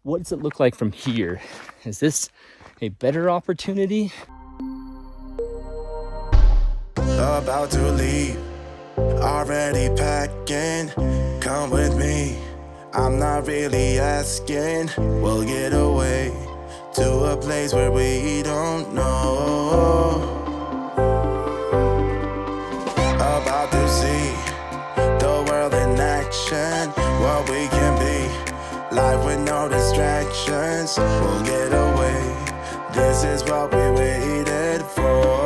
what does it look like from here? Is this a better opportunity? About to leave, already packing. Come with me, I'm not really asking. We'll get away to a place where we don't know. About to see the world in action, what we can be, life with no distractions. We'll get away, this is what we waited for.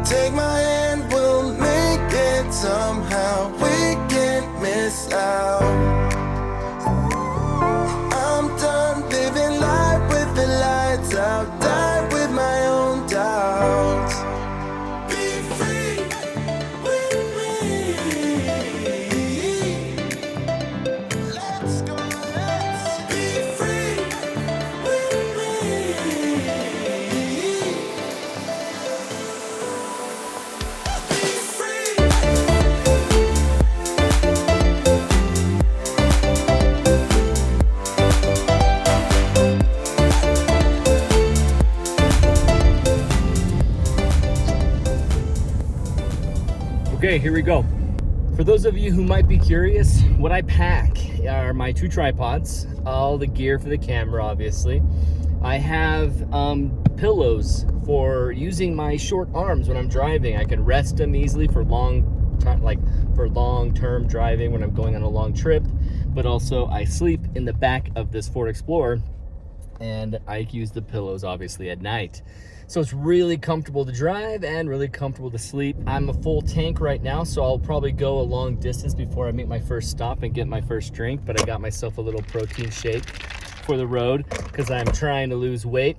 Take my hand, we'll make it somehow. We can't miss out. I'm done living life with the lights out. Die with my own doubts. Be free with me. Let's go, let's be free with me. Okay, here we go. For those of you who might be curious, what I pack are my 2 tripods, all the gear for the camera, obviously. I have pillows for using my short arms when I'm driving. I can rest them easily for long-term driving when I'm going on a long trip. But also, I sleep in the back of this Ford Explorer, and I use the pillows obviously at night. So it's really comfortable to drive and really comfortable to sleep. I'm a full tank right now, so I'll probably go a long distance before I make my first stop and get my first drink, but I got myself a little protein shake for the road because I'm trying to lose weight.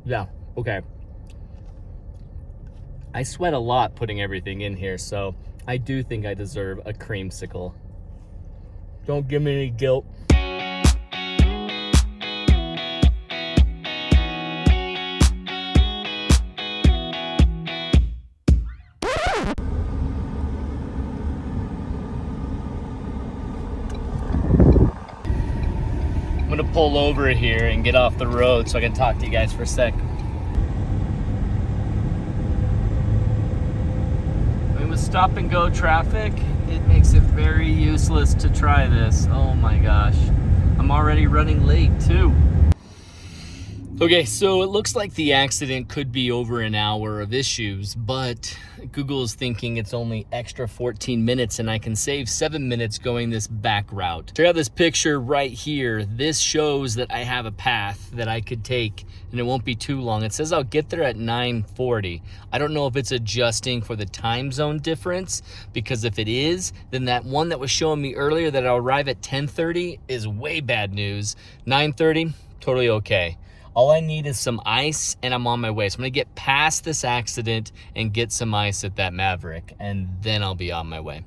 Yeah, okay. I sweat a lot putting everything in here, so I do think I deserve a creamsicle. Don't give me any guilt. I'm gonna pull over here and get off the road so I can talk to you guys for a sec. I mean, with stop and go traffic, it makes it very useless to try this. Oh my gosh. I'm already running late too. Okay, so it looks like the accident could be over an hour of issues, but Google is thinking it's only extra 14 minutes and I can save 7 minutes going this back route. Check out this picture right here. This shows that I have a path that I could take and it won't be too long. It says I'll get there at 9:40. I don't know if it's adjusting for the time zone difference, because if it is, then that one that was showing me earlier that I'll arrive at 10:30 is way bad news. 9:30, totally okay. All I need is some ice and I'm on my way. So I'm gonna get past this accident and get some ice at that Maverick, and then I'll be on my way.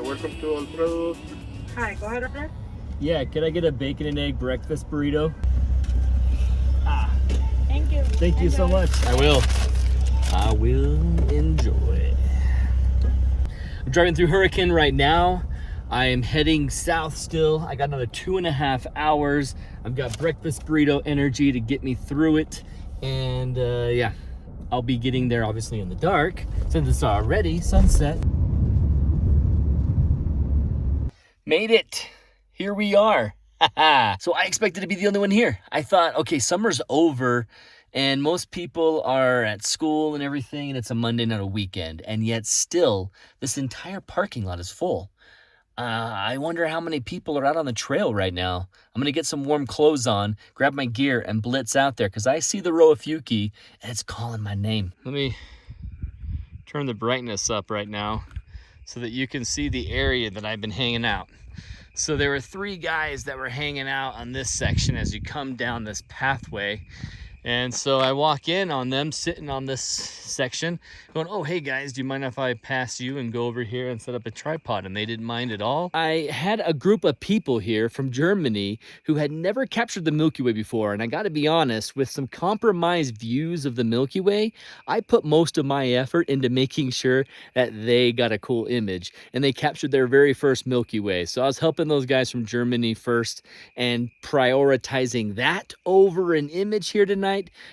Welcome to All Produce. Hi, go ahead, Robert. Yeah, could I get a bacon and egg breakfast burrito? Thank you. Thank you so much. I will enjoy. I'm driving through Hurricane right now. I am heading south still. I got another 2.5 hours. I've got breakfast burrito energy to get me through it. And yeah, I'll be getting there obviously in the dark since it's already sunset. Made it. Here we are. So I expected to be the only one here. I thought, okay, summer's over and most people are at school and everything, and it's a Monday, not a weekend. And yet still, this entire parking lot is full. I wonder how many people are out on the trail right now. I'm gonna get some warm clothes on, grab my gear, and blitz out there because I see the Roafuki and it's calling my name. Let me turn the brightness up right now so that you can see the area that I've been hanging out. So there were 3 guys that were hanging out on this section as you come down this pathway. And so I walk in on them sitting on this section going, oh, hey guys, do you mind if I pass you and go over here and set up a tripod? And they didn't mind at all. I had a group of people here from Germany who had never captured the Milky Way before. And I got to be honest, with some compromised views of the Milky Way, I put most of my effort into making sure that they got a cool image. And they captured their very first Milky Way. So I was helping those guys from Germany first and prioritizing that over an image here tonight,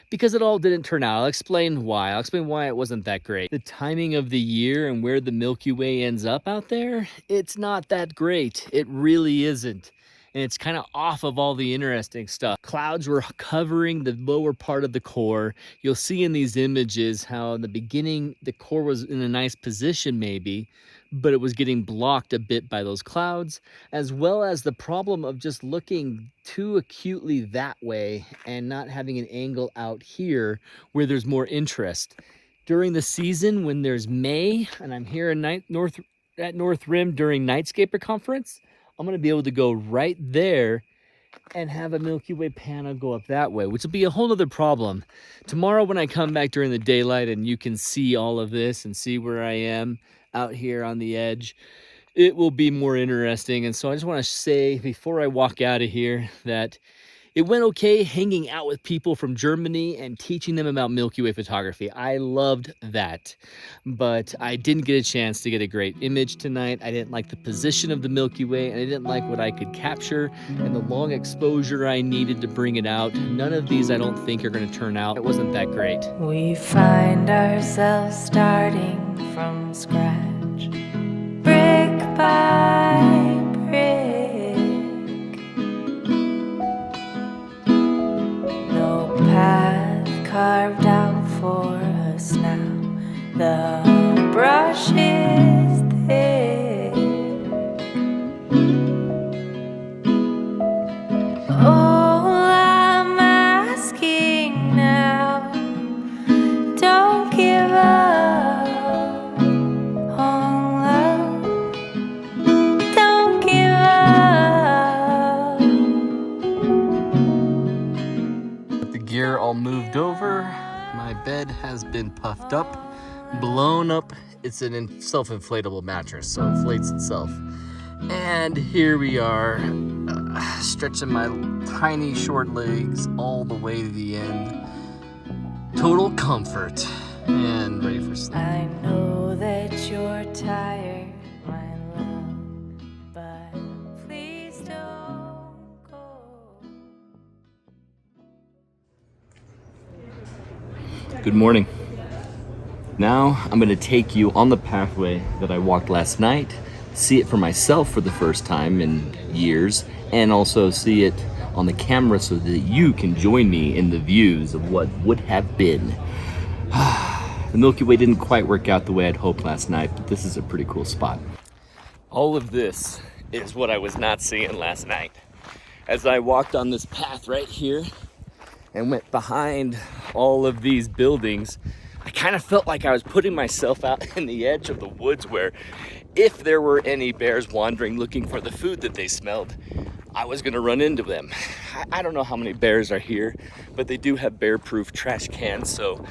because it all didn't turn out. I'll explain why. I'll explain why it wasn't that great. The timing of the year and where the Milky Way ends up out there, it's not that great. It really isn't. And it's kind of off of all the interesting stuff. Clouds were covering the lower part of the core. You'll see in these images how in the beginning the core was in a nice position maybe, but it was getting blocked a bit by those clouds, as well as the problem of just looking too acutely that way and not having an angle out here where there's more interest. During the season when there's May, and I'm here at North Rim during Nightscaper Conference, I'm gonna be able to go right there and have a Milky Way panel go up that way, which will be a whole other problem. Tomorrow when I come back during the daylight and you can see all of this and see where I am out here on the edge, it will be more interesting. And so I just want to say before I walk out of here that it went okay hanging out with people from Germany and teaching them about Milky Way photography. I loved that, but I didn't get a chance to get a great image tonight. I didn't like the position of the Milky Way, and I didn't like what I could capture and the long exposure I needed to bring it out. None of these I don't think are going to turn out. It wasn't that great. We find ourselves starting from scratch, brick by brick. No path carved out for us now. The brush is thick. All I'm asking now, don't give up on love. Don't give up. With the gear all moved over, my bed has been puffed up, blown up. It's an self-inflatable mattress, so it inflates itself. And here we are, stretching my tiny short legs all the way to the end. Total comfort and ready for sleep. I know that you're tired, my love, but please don't go. Good morning. Now I'm going to take you on the pathway that I walked last night, see it for myself for the first time in years, and also see it on the camera so that you can join me in the views of what would have been. The Milky Way didn't quite work out the way I'd hoped last night, but this is a pretty cool spot. All of this is what I was not seeing last night. As I walked on this path right here and went behind all of these buildings, I kind of felt like I was putting myself out in the edge of the woods where if there were any bears wandering looking for the food that they smelled, I was gonna run into them. I don't know how many bears are here, but they do have bear-proof trash cans, so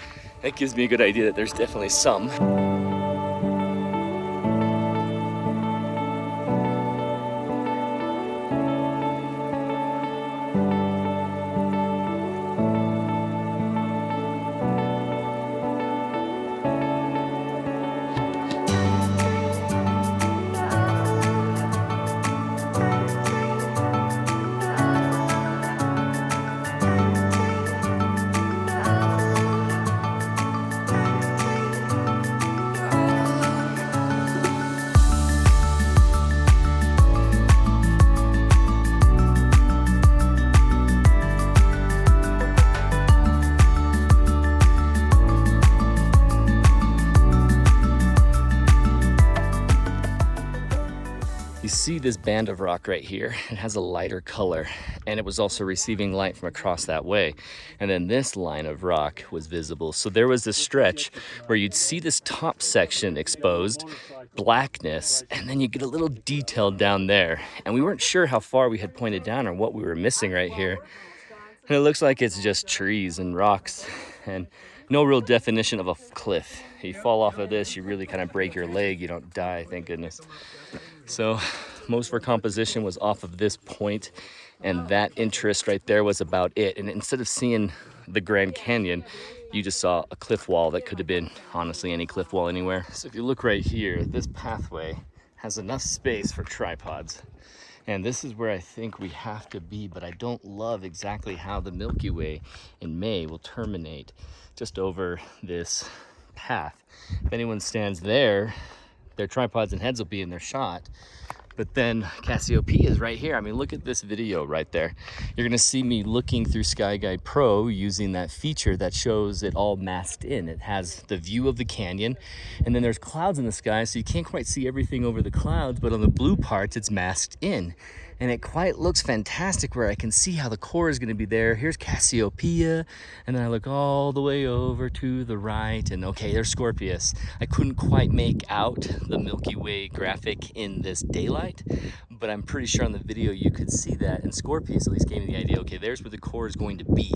that gives me a good idea that there's definitely some. see this band of rock right here. It has a lighter color, and it was also receiving light from across that way. And then this line of rock was visible. So there was this stretch where you'd see this top section exposed, blackness, and then you get a little detail down there. And we weren't sure how far we had pointed down or what we were missing right here. And it looks like it's just trees and rocks and no real definition of a cliff. You fall off of this, you really kind of break your leg. You don't die, thank goodness. So most of our composition was off of this point, and that interest right there was about it. And instead of seeing the Grand Canyon, you just saw a cliff wall that could have been honestly any cliff wall anywhere. So if you look right here, this pathway has enough space for tripods. And this is where I think we have to be, but I don't love exactly how the Milky Way in May will terminate just over this path. If anyone stands there, their tripods and heads will be in their shot. But then Cassiopeia is right here. I mean, look at this video right there. You're gonna see me looking through SkyGuide Pro using that feature that shows it all masked in. It has the view of the canyon, and then there's clouds in the sky, so you can't quite see everything over the clouds, but on the blue parts, it's masked in. And it quite looks fantastic where I can see how the core is gonna be there. Here's Cassiopeia, and then I look all the way over to the right, and okay, there's Scorpius. I couldn't quite make out the Milky Way graphic in this daylight, but I'm pretty sure on the video you could see that, and Scorpius at least gave me the idea, okay, there's where the core is going to be.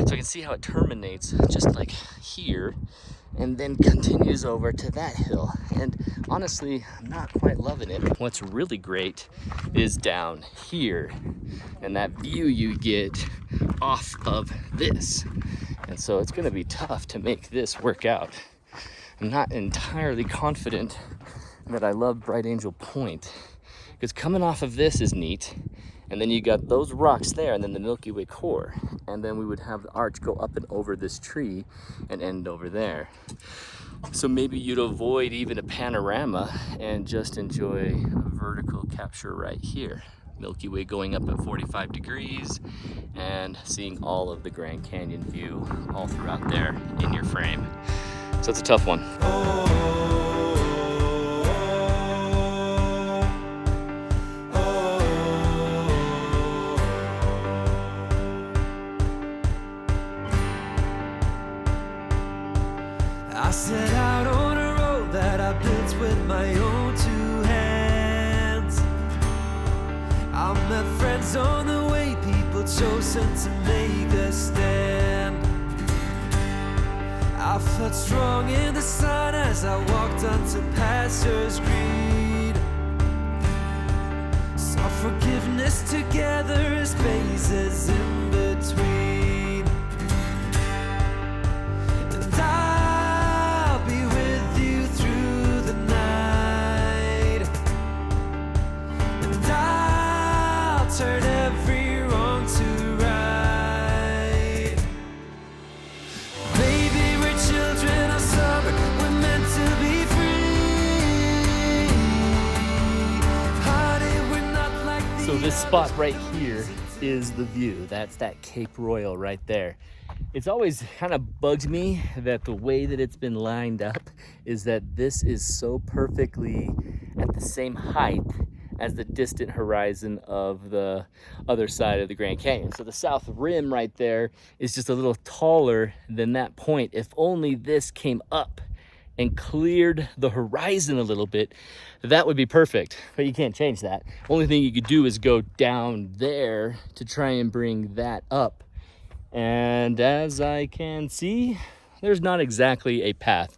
So I can see how it terminates just like here, and then continues over to that hill. And honestly, I'm not quite loving it. What's really great is down here, and that view you get off of this. And so it's gonna be tough to make this work out. I'm not entirely confident that I love Bright Angel Point, because coming off of this is neat, and then you got those rocks there, and then the Milky Way core, and then we would have the arch go up and over this tree and end over there. So maybe you'd avoid even a panorama and just enjoy a vertical capture right here. Milky Way going up at 45 degrees and seeing all of the Grand Canyon view all throughout there in your frame. So it's a tough one. I set out on a road that I built with my own two hands. I met friends on the way, people chosen to make a stand. I felt strong in the sun as I walked onto pastures green. Saw forgiveness together as spaces in between. And I'll be with you through the night. And I'll turn every wrong to right. Baby, we're children of summer, we're meant to be free. Honey, we're not like the So this spot right here is the view. That's that Cape Royal right there. It's always kind of bugged me that the way that it's been lined up is that this is so perfectly at the same height as the distant horizon of the other side of the Grand Canyon. So the south rim right there is just a little taller than that point. If only this came up and cleared the horizon a little bit, that would be perfect, but you can't change that. Only thing you could do is go down there to try and bring that up. And as I can see, there's not exactly a path.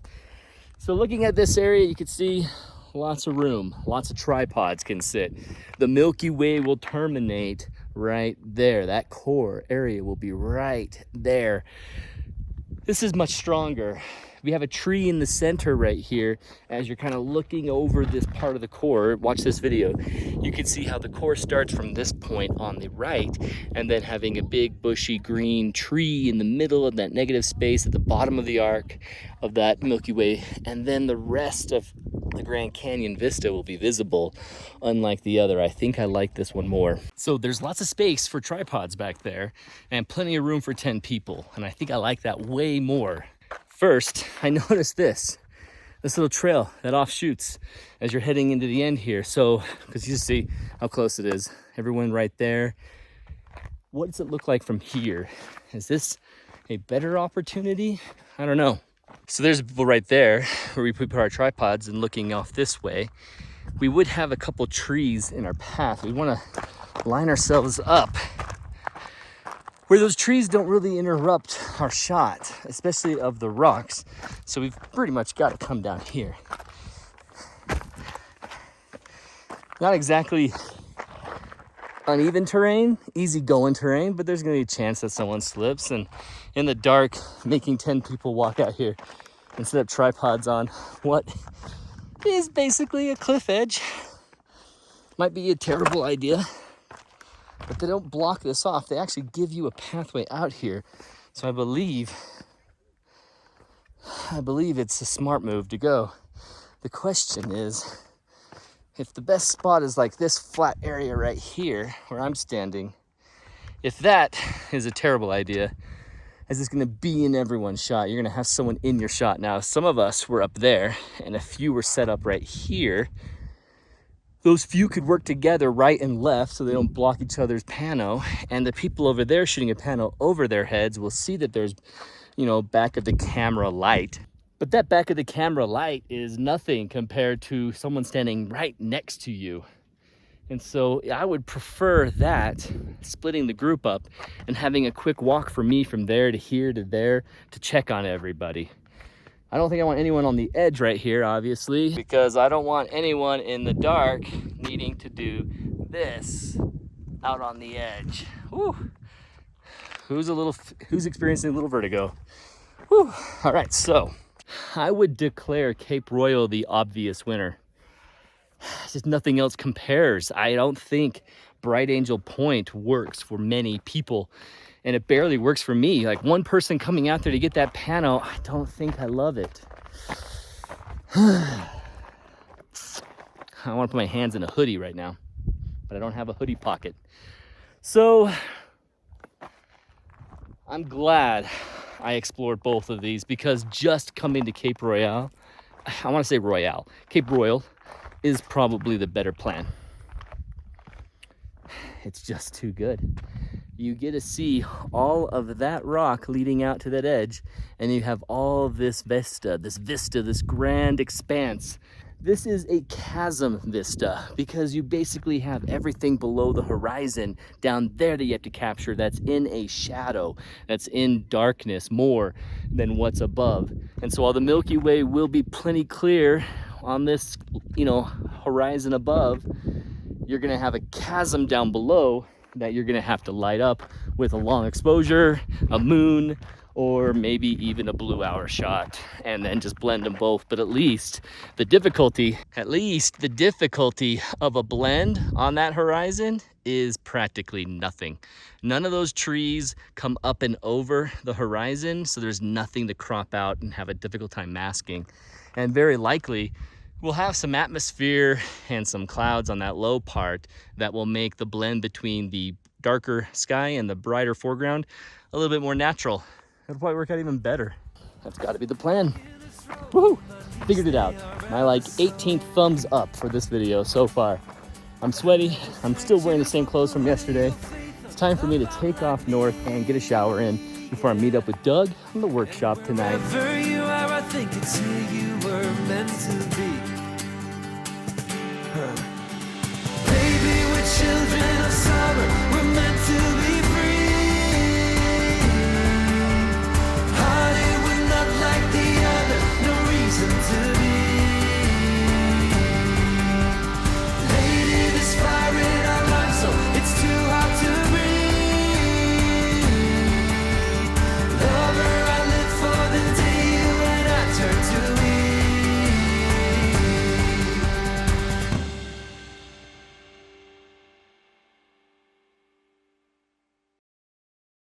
So looking at this area, you can see lots of room, lots of tripods can sit. The Milky Way will terminate right there. That core area will be right there. This is much stronger. We have a tree in the center right here. As you're kind of looking over this part of the core, watch this video, you can see how the core starts from this point on the right, and then having a big bushy green tree in the middle of that negative space at the bottom of the arc of that Milky Way, and then the rest of the Grand Canyon vista will be visible, unlike the other. I think I like this one more. So there's lots of space for tripods back there and plenty of room for 10 people, and I think I like that way more. First, I noticed this. this little trail that offshoots as you're heading into the end here. So, because you just see how close it is. Everyone right there. What does it look like from here? Is this a better opportunity? I don't know. So there's people right there where we put our tripods, and looking off this way, we would have a couple trees in our path. We want to line ourselves up where those trees don't really interrupt our shot, especially of the rocks. So we've pretty much got to come down here. Not exactly uneven terrain, easy going terrain, but there's gonna be a chance that someone slips, and in the dark, making 10 people walk out here and set up tripods on what is basically a cliff edge might be a terrible idea. But they don't block this off. They actually give you a pathway out here. So I believe it's a smart move to go. The question is, if the best spot is like this flat area right here where I'm standing, if that is a terrible idea, as it's gonna be in everyone's shot, you're gonna have someone in your shot. Now, some of us were up there and a few were set up right here. Those few could work together right and left so they don't block each other's pano. And the people over there shooting a pano over their heads will see that there's, back of the camera light. But that back of the camera light is nothing compared to someone standing right next to you. And so I would prefer that, splitting the group up and having a quick walk for me from there to here to there to check on everybody. I don't think I want anyone on the edge right here, obviously, because I don't want anyone in the dark needing to do this out on the edge. Whew. Who's experiencing a little vertigo? Whew. All right, so I would declare Cape Royal the obvious winner. Just nothing else compares. I don't think Bright Angel Point works for many people, and it barely works for me. Like, one person coming out there to get that pano, I don't think I love it. I want to put my hands in a hoodie right now, but I don't have a hoodie pocket. So I'm glad I explored both of these, because just coming to Cape Royal, I want to say Royale, Cape Royal is probably the better plan. It's just too good. You get to see all of that rock leading out to that edge, and you have all this vista, this grand expanse. This is a chasm vista, because you basically have everything below the horizon down there that you have to capture, that's in a shadow, that's in darkness more than what's above. And so while the Milky Way will be plenty clear on this, horizon above, you're gonna have a chasm down below that you're gonna have to light up with a long exposure, a moon, or maybe even a blue hour shot, and then just blend them both. But at least the difficulty of a blend on that horizon is practically nothing. None of those trees come up and over the horizon, so there's nothing to crop out and have a difficult time masking. And very likely, we'll have some atmosphere and some clouds on that low part that will make the blend between the darker sky and the brighter foreground a little bit more natural. It'll probably work out even better. That's got to be the plan. Woohoo! Figured it out. My 18th thumbs up for this video so far. I'm sweaty. I'm still wearing the same clothes from yesterday. It's time for me to take off north and get a shower in before I meet up with Doug in the workshop tonight. Wherever you are, I think it's here you were meant to be. Baby, we're children of summer. We're meant